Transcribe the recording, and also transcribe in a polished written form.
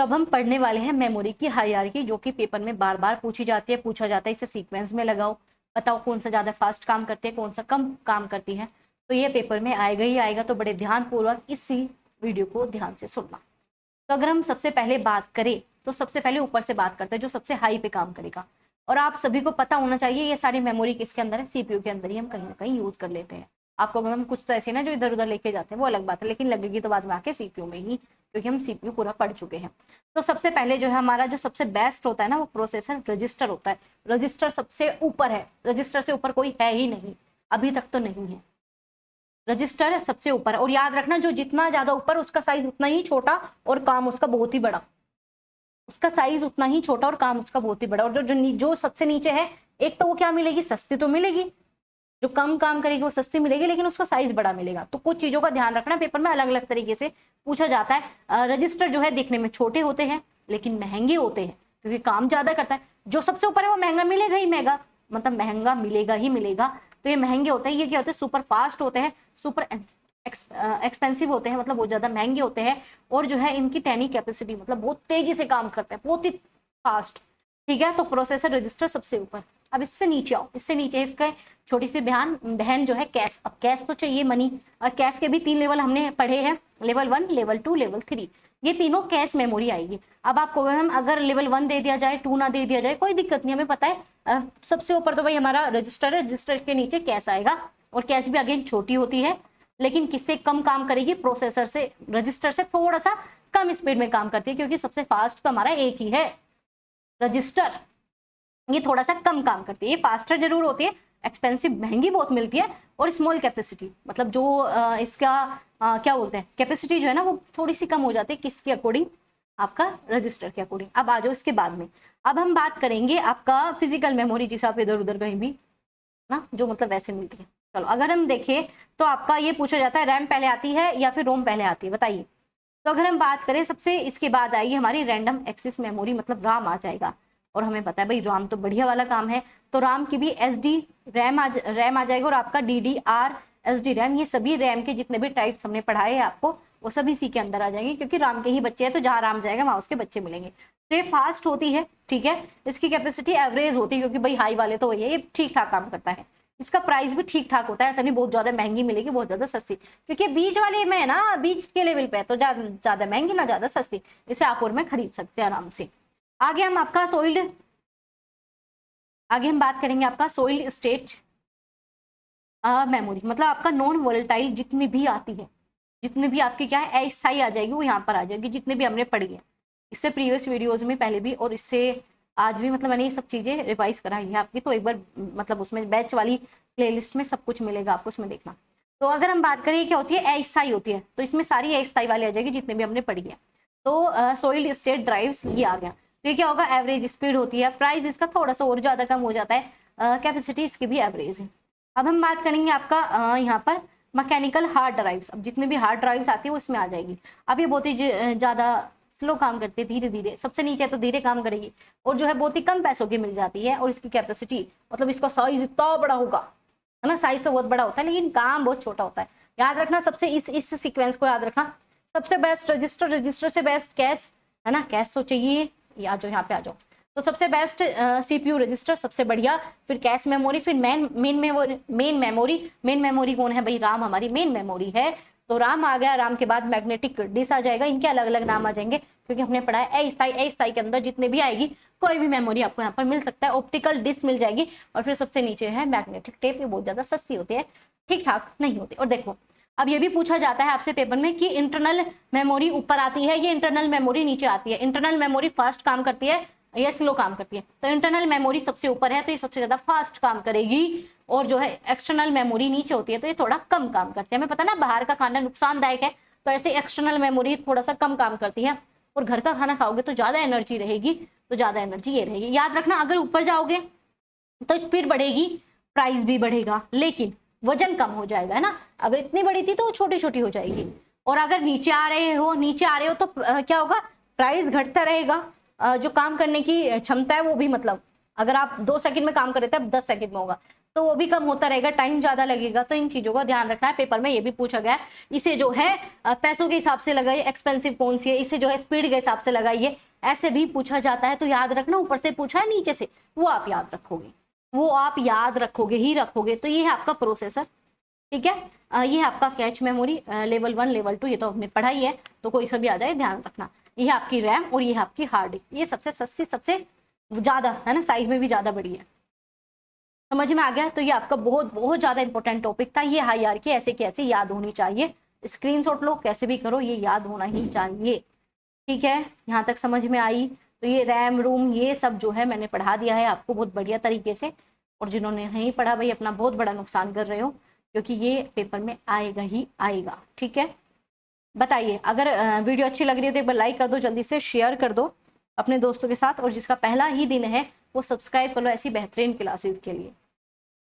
तो अब हम पढ़ने वाले हैं मेमोरी की हायरार्की, जो कि पेपर में बार बार पूछी जाती है, पूछा जाता है। इसे सीक्वेंस में लगाओ, बताओ कौन सा ज्यादा फास्ट काम करती है, कौन सा कम काम करती है। तो ये पेपर में आएगा ही आएगा, तो बड़े ध्यानपूर्वक इसी वीडियो को ध्यान से सुनना। तो अगर हम सबसे पहले बात करें तो सबसे पहले ऊपर से बात करते हैं, जो सबसे हाई पे काम करेगा। और आप सभी को पता होना चाहिए ये सारी मेमोरी किसके अंदर है, सीपीयू के अंदर ही हम कहीं ना कहीं यूज कर लेते हैं। आपको अगर हम कुछ तो ऐसे ना जो इधर उधर लेके जाते हैं वो अलग बात है, लेकिन लगेगी तो बाद में आके सीपीयू में ही, क्योंकि हम सीपीयू पूरा पढ़ चुके हैं। तो सबसे पहले जो है हमारा जो सबसे बेस्ट होता है ना, वो प्रोसेसर रजिस्टर होता है। रजिस्टर सबसे ऊपर है, रजिस्टर से ऊपर कोई है ही नहीं, अभी तक तो नहीं है। रजिस्टर सबसे ऊपर है, और याद रखना जो जितना ज्यादा ऊपर उसका साइज उतना ही छोटा और काम उसका बहुत ही बड़ा, उसका साइज उतना ही छोटा और काम उसका बहुत ही बड़ा। और जो सबसे नीचे है, एक तो वो क्या मिलेगी, सस्ती तो मिलेगी, जो कम काम करेगी वो सस्ती मिलेगी, लेकिन उसका साइज बड़ा मिलेगा। तो कुछ चीजों का ध्यान रखना, पेपर में अलग अलग तरीके से पूछा जाता है। रजिस्टर जो है दिखने में छोटे होते हैं लेकिन महंगे होते हैं, क्योंकि काम ज्यादा करता है। जो सबसे ऊपर है वो महंगा मिलेगा ही महंगा, मतलब महंगा मिलेगा ही मिलेगा, तो ये महंगे होते हैं। ये क्या होते हैं, सुपर फास्ट होते हैं, सुपर एक्सपेंसिव होते हैं, मतलब बहुत ज्यादा महंगे होते हैं। और जो है इनकी टैनी कैपेसिटी, मतलब बहुत तेजी से काम करते हैं, बहुत ही फास्ट। ठीक है, तो प्रोसेसर रजिस्टर सबसे ऊपर। अब इससे नीचे आओ, इससे नीचे इसका छोटी सी बहन जो है कैश। अब कैश तो चाहिए मनी, और कैश के भी 3 लेवल हमने पढ़े हैं, लेवल 1, लेवल 2, लेवल 3। ये तीनों कैश मेमोरी आएगी। अब आपको हम अगर लेवल 1 दे दिया जाए, 2 ना दे दिया जाए, कोई दिक्कत नहीं, हमें पता है सबसे ऊपर तो भाई हमारा रजिस्टर है, रजिस्टर के नीचे कैश आएगा। और कैश भी अगेन छोटी होती है, लेकिन किससे कम काम करेगी, प्रोसेसर से, रजिस्टर से थोड़ा सा कम स्पीड में काम करती है, क्योंकि सबसे फास्ट तो हमारा एक ही है, रजिस्टर। ये थोड़ा सा कम काम करती है, ये फास्टर जरूर होती है, एक्सपेंसिव महंगी बहुत मिलती है। और स्मॉल कैपेसिटी, मतलब जो इसका क्या बोलते हैं, कैपेसिटी जो है ना वो थोड़ी सी कम हो जाती है, किसके अकॉर्डिंग, आपका रजिस्टर के अकॉर्डिंग। अब आ जाओ इसके बाद में, अब हम बात करेंगे आपका फिजिकल मेमोरी, जिसे आप इधर उधर कहीं भी ना, जो मतलब वैसे मिलती है। चलो अगर हम देखें तो आपका ये पूछा जाता है रैम पहले आती है या फिर रोम पहले आती है, बताइए। तो अगर हम बात करें, सबसे इसके बाद आएगी हमारी रैंडम एक्सेस मेमोरी, मतलब राम आ जाएगा। और हमें पता है भाई राम तो बढ़िया वाला काम है, तो राम की भी एसडी रैम आ जाएगा, और आपका डीडीआर एसडी रैम, ये सभी रैम के जितने भी टाइप्स हमने पढ़ाए हैं आपको, वो सभी इसी के अंदर आ जाएंगे, क्योंकि राम के ही बच्चे हैं, तो जहां राम जाएगा वहां उसके बच्चे मिलेंगे। तो ये फास्ट होती है, ठीक है। इसकी कैपेसिटी एवरेज होती है, क्योंकि भाई हाई वाले तो वही है, ये ठीक ठाक काम करता है। इसका प्राइस भी ठीक ठाक होता है, ऐसा नहीं बहुत ज्यादा महंगी मिलेगी, बहुत ज्यादा सस्ती, क्योंकि बीच वाले में है ना, बीच के लेवल पे है, तो ज्यादा महंगी ना ज्यादा सस्ती, इसे आप और में खरीद सकते हैं आराम से। आगे हम बात करेंगे आपका सोइल्ड स्टेट मेमोरी, मतलब आपका नॉन वोलेटाइल जितनी भी आती है, जितनी भी आपकी क्या है अस्थायी आ जाएगी, वो यहाँ पर आ जाएगी, जितने भी हमने पढ़ी है। इससे प्रीवियस वीडियोज में पहले भी और इससे आज भी, मतलब मैंने ये सब चीजें रिवाइज कराई है आपकी, तो एक बार मतलब उसमें बैच वाली प्लेलिस्ट में सब कुछ मिलेगा आपको, उसमें देखना। तो अगर हम बात करें क्या होती है, अस्थायी होती है, तो इसमें सारी अस्थायी वाली आ जाएगी जितने भी हमने पढ़ी है। तो सोइल्ड स्टेट ड्राइव्स ये आ गया। तो ये क्या होगा, एवरेज स्पीड होती है, प्राइस इसका थोड़ा सा और ज्यादा कम हो जाता है, कैपेसिटी इसकी भी एवरेज है। अब हम बात करेंगे आपका यहाँ पर मैकेनिकल हार्ड ड्राइव्स। अब जितने भी हार्ड ड्राइव्स आती है वो इसमें आ जाएगी। अब ये बहुत ही ज्यादा स्लो काम करती है, धीरे धीरे, सबसे नीचे तो धीरे काम करेगी, और जो है बहुत ही कम पैसों की मिल जाती है। और इसकी कैपेसिटी, मतलब इसका साइज इतना बड़ा होगा, है ना, साइज तो बहुत बड़ा होता है, लेकिन काम बहुत छोटा होता है। याद रखना, सबसे इस सीक्वेंस को याद रखना, सबसे बेस्ट रजिस्टर, रजिस्टर से बेस्ट कैश, है ना, कैश तो चाहिए। आ जाओ यहाँ पे आ जाओ। तो सबसे बेस्ट सीपीयू रजिस्टर सबसे बढ़िया, फिर कैश मेमोरी, फिर मेन मेमोरी कौन है भाई, राम हमारी मेन मेमोरी है। तो राम आ गया, राम के बाद मैग्नेटिक डिस्क आ जाएगा। इनके अलग अलग नाम आ जाएंगे, क्योंकि हमने पढ़ा है अस्थायी के अंदर जितने भी आएगी, कोई भी मेमोरी आपको यहाँ पर मिल सकता है। ऑप्टिकल डिस्क मिल जाएगी, और फिर सबसे नीचे है मैग्नेटिक टेप। ये बहुत ज्यादा सस्ती होती है, ठीक ठाक नहीं होती। और देखो अब ये भी पूछा जाता है आपसे पेपर में कि इंटरनल मेमोरी ऊपर आती है, ये इंटरनल मेमोरी नीचे आती है, इंटरनल मेमोरी फास्ट काम करती है या स्लो काम करती है। तो इंटरनल मेमोरी सबसे ऊपर है, तो ये सबसे ज्यादा फास्ट काम करेगी, और जो है एक्सटर्नल मेमोरी नीचे होती है, तो ये थोड़ा कम काम करती है। हमें पता ना बाहर का खाना नुकसानदायक है, तो ऐसे एक्सटर्नल मेमोरी थोड़ा सा कम काम करती है। और घर का खाना खाओगे तो ज्यादा एनर्जी रहेगी, तो ज्यादा एनर्जी ये रहेगी। याद रखना, अगर ऊपर जाओगे तो स्पीड बढ़ेगी, प्राइस भी बढ़ेगा, लेकिन वजन कम हो जाएगा, है ना। अगर इतनी बड़ी थी तो वो छोटी छोटी हो जाएगी। और अगर नीचे आ रहे हो तो क्या होगा, प्राइस घटता रहेगा, जो काम करने की क्षमता है वो भी, मतलब अगर आप 2 सेकंड में काम कर रहे थे अब 10 सेकंड में होगा, तो वो भी कम होता रहेगा, टाइम ज्यादा लगेगा। तो इन चीजों का ध्यान रखना है। पेपर में ये भी पूछा गया है, इसे जो है पैसों के हिसाब से लगाइए, एक्सपेंसिव कौन सी है, इसे जो है स्पीड के हिसाब से लगाइए, ऐसे भी पूछा जाता है। तो याद रखना, ऊपर से पूछा है नीचे से, वो आप याद रखोगे, वो आप याद रखोगे ही रखोगे। तो ये है आपका प्रोसेसर, ठीक है। ये है आपका कैच मेमोरी लेवल 1 लेवल 2, ये तो हमने पढ़ा ही है, तो कोई सा भी आ जाए ध्यान रखना। ये है आपकी रैम और ये है आपकी हार्ड डिस्क। ये सबसे सस्ती, सबसे ज्यादा है ना, साइज में भी ज्यादा बड़ी है। समझ में आ गया? तो ये आपका बहुत बहुत ज्यादा इंपॉर्टेंट टॉपिक था। ये हायरार्की ऐसे कैसे याद होनी चाहिए, स्क्रीनशॉट लो, कैसे भी करो, ये याद होना ही चाहिए, ठीक है। यहाँ तक समझ में आई? तो ये रैम रूम ये सब जो है मैंने पढ़ा दिया है आपको बहुत बढ़िया तरीके से। और जिन्होंने नहीं पढ़ा भाई अपना बहुत बड़ा नुकसान कर रहे हो, क्योंकि ये पेपर में आएगा ही आएगा, ठीक है। बताइए, अगर वीडियो अच्छी लग रही है तो एक बार लाइक कर दो, जल्दी से शेयर कर दो अपने दोस्तों के साथ, और जिसका पहला ही दिन है वो सब्सक्राइब कर लो ऐसी बेहतरीन क्लासेस के लिए।